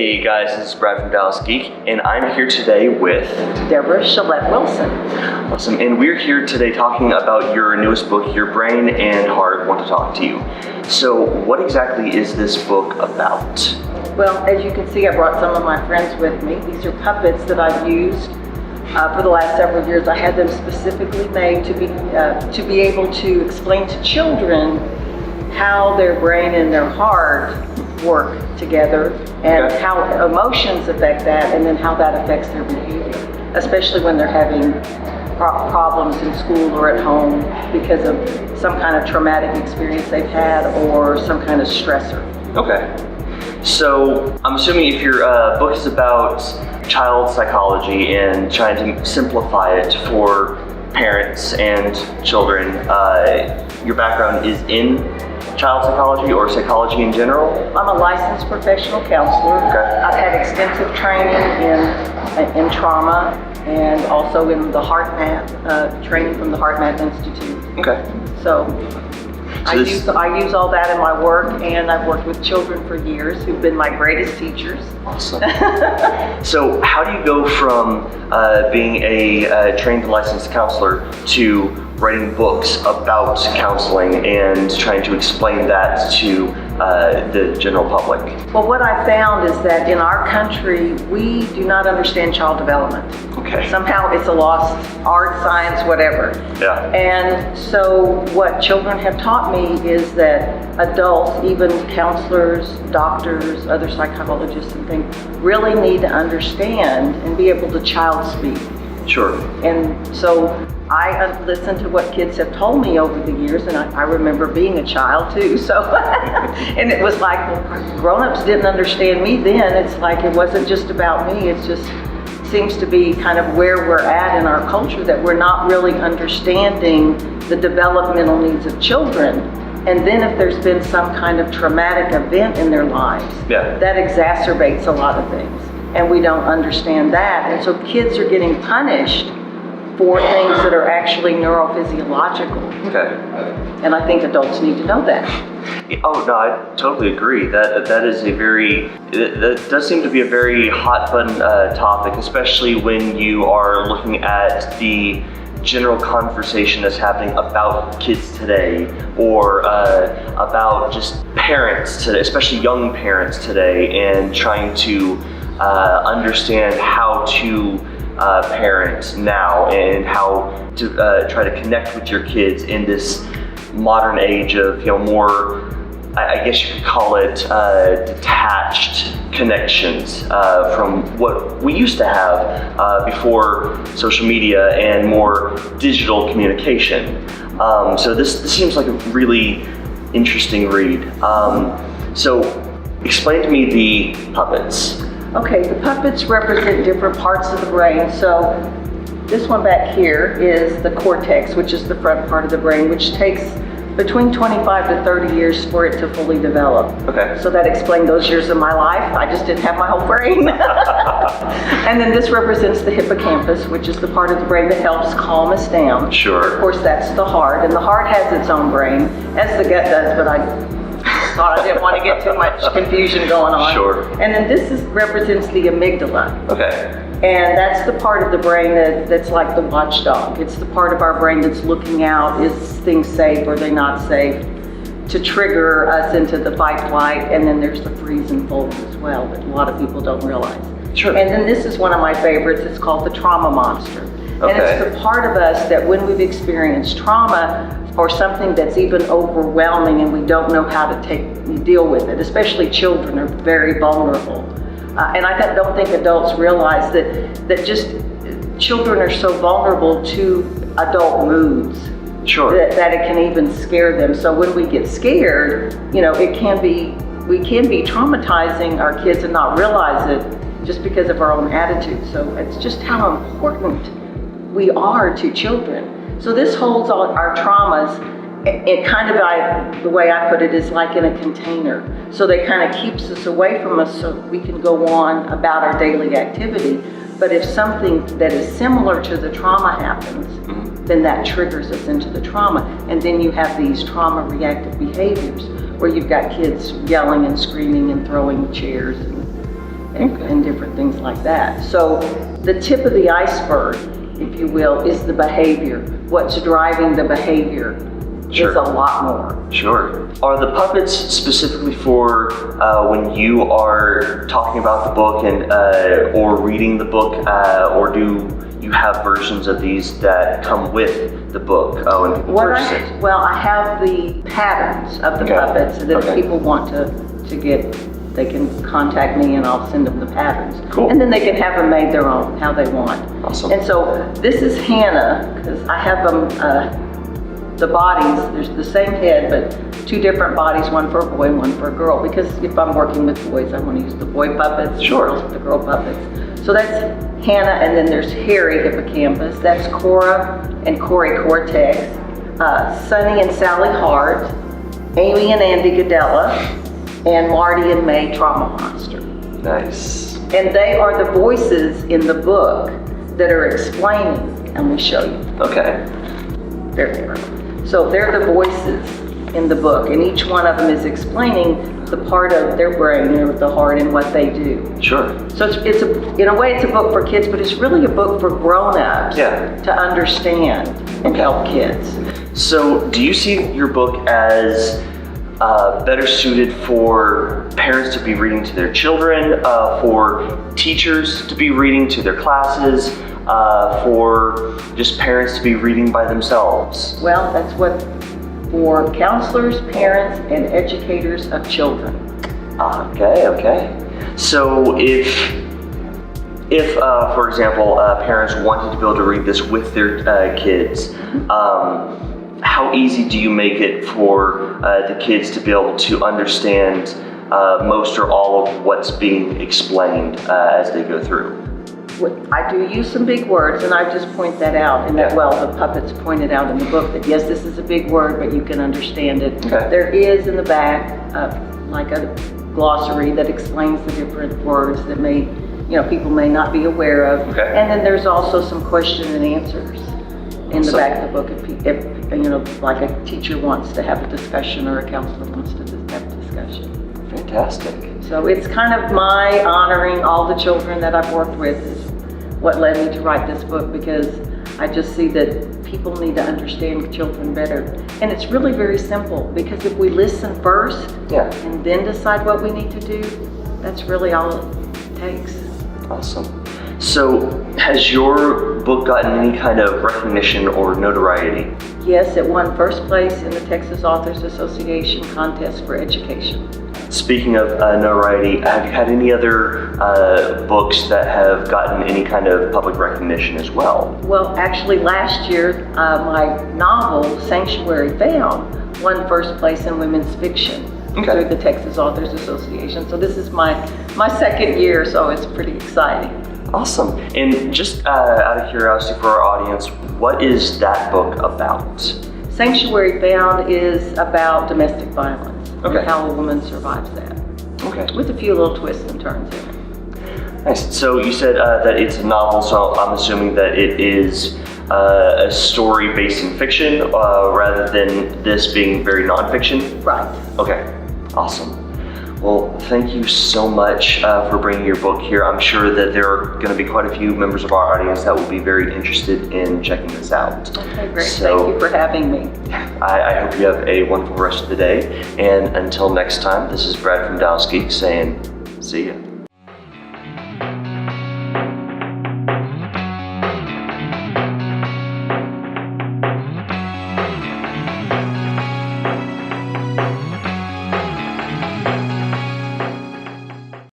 Hey guys, this is Brad from Dallas Geek, and I'm here today with Deborah Chelette-Wilson. Awesome, and we're here today talking about your newest book, Your Brain and Heart Want to Talk to You. So what exactly is this book about? Well, as you can see, I brought some of my friends with me. These are puppets that I've used for the last several years. I had them specifically made to be able to explain to children how their brain and their heart work together and how emotions affect that, and then how that affects their behavior, especially when they're having problems in school or at home because of some kind of traumatic experience they've had or some kind of stressor. Okay. So I'm assuming if your book is about child psychology and trying to simplify it for parents and children, your background is in child psychology or psychology in general? I'm a licensed professional counselor. Okay. I've had extensive training in trauma and also in the HeartMath, training from the HeartMath Institute. Okay. So I use all that in my work, and I've worked with children for years who've been my greatest teachers. Awesome. So how do you go from being a trained and licensed counselor to writing books about counseling and trying to explain that to the general public? Well, what I found is that in our country, we do not understand child development. Okay. Somehow it's a lost art, science, whatever. Yeah. And so what children have taught me is that adults, even counselors, doctors, other psychologists and things, really need to understand and be able to child speak. Sure. And so I listen to what kids have told me over the years, and I remember being a child too, so, and it was like, well, grown-ups didn't understand me then. It's like, it wasn't just about me, it just seems to be kind of where we're at in our culture, that we're not really understanding the developmental needs of children. And then if there's been some kind of traumatic event in their lives, that exacerbates a lot of things, and we don't understand that. And so kids are getting punished for things that are actually neurophysiological. Okay. And I think adults need to know that. Oh no, I totally agree. That does seem to be a very hot button topic, especially when you are looking at the general conversation that's happening about kids today, or about just parents today, especially young parents today, and trying to understand how to parent now and how to try to connect with your kids in this modern age of, more, I guess you could call it detached connections from what we used to have before social media and more digital communication. So this seems like a really interesting read. So explain to me the puppets. Okay, the puppets represent different parts of the brain. So this one back here is the cortex, which is the front part of the brain, which takes between 25 to 30 years for it to fully develop. Okay. So that explained those years of my life. I just didn't have my whole brain. And then this represents the hippocampus, which is the part of the brain that helps calm us down. Sure. Of course, that's the heart, and the heart has its own brain, as the gut does, but I thought I didn't want to get too much confusion going on. Sure. And then this represents the amygdala. Okay. And that's the part of the brain that's like the watchdog. It's the part of our brain that's looking out, is things safe or are they not safe, to trigger us into the fight, flight, and then there's the freeze and fold as well that a lot of people don't realize. Sure. And then this is one of my favorites. It's called the trauma monster. Okay. And it's the part of us that when we've experienced trauma or something that's even overwhelming and we don't know how to deal with it, especially children are very vulnerable. And I don't think adults realize that just children are so vulnerable to adult moods. Sure. That it can even scare them. So when we get scared, we can be traumatizing our kids and not realize it just because of our own attitude. So it's just how important we are to children. So this holds all our traumas. It kind of, the way I put it, is like in a container. So they kind of keeps us away from us so we can go on about our daily activity. But if something that is similar to the trauma happens, then that triggers us into the trauma. And then you have these trauma reactive behaviors where you've got kids yelling and screaming and throwing chairs and different things like that. So the tip of the iceberg, if you will, is the behavior. What's driving the behavior Sure. is a lot more. Sure. Are the puppets specifically for when you are talking about the book and or reading the book, or do you have versions of these that come with the book when people purchase it? Well, I have the patterns of the Okay. puppets, and if Okay. people want to get, they can contact me and I'll send them the patterns. Cool. And then they can have them made their own, how they want. Awesome. And so this is Hannah, because I have them, the bodies, there's the same head, but two different bodies, one for a boy and one for a girl, because if I'm working with boys, I want to use the boy puppets, Sure. girls with the girl puppets. So that's Hannah, and then there's Harry Hippocampus, that's Cora and Corey Cortex, Sunny and Sally Hart, Amy and Andy Gadella, and Marty and May Trauma Monster. Nice. And they are the voices in the book that are explaining, and we show you. Okay. There they are. So they're the voices in the book, and each one of them is explaining the part of their brain or the heart and what they do. Sure. So it's in a way, it's a book for kids, but it's really a book for grown-ups to understand and help kids. So, do you see your book as better suited for parents to be reading to their children, for teachers to be reading to their classes, for just parents to be reading by themselves? Well, that's what, for counselors, parents, and educators of children. Okay. So if for example, parents wanted to be able to read this with their kids, how easy do you make it for the kids to be able to understand most or all of what's being explained as they go through? I do use some big words, and I just point that out, and that, well, the puppets pointed out in the book that yes, this is a big word, but you can understand it. Okay. There is in the back like a glossary that explains the different words that people may not be aware of. Okay. And then there's also some question and answers in the back of the book if like a teacher wants to have a discussion or a counselor wants to have a discussion. Fantastic. So it's kind of my honoring all the children that I've worked with is what led me to write this book, because I just see that people need to understand children better. And it's really very simple, because if we listen first and then decide what we need to do, that's really all it takes. Awesome. So, has your book gotten any kind of recognition or notoriety? Yes, it won first place in the Texas Authors Association contest for education. Speaking of notoriety, have you had any other books that have gotten any kind of public recognition as well? Well, actually last year, my novel, Sanctuary Found, won first place in women's fiction through the Texas Authors Association. So this is my second year, so it's pretty exciting. Awesome. And just out of curiosity for our audience, what is that book about? Sanctuary Found is about domestic violence and how a woman survives that. Okay. With a few little twists and turns in it. Nice. So you said that it's a novel, so I'm assuming that it is a story based in fiction rather than this being very nonfiction? Right. Okay. Awesome. Well, thank you so much for bringing your book here. I'm sure that there are going to be quite a few members of our audience that will be very interested in checking this out. Okay, great. So, thank you for having me. I hope you have a wonderful rest of the day. And until next time, this is Brad from Dallas Geek saying, see ya.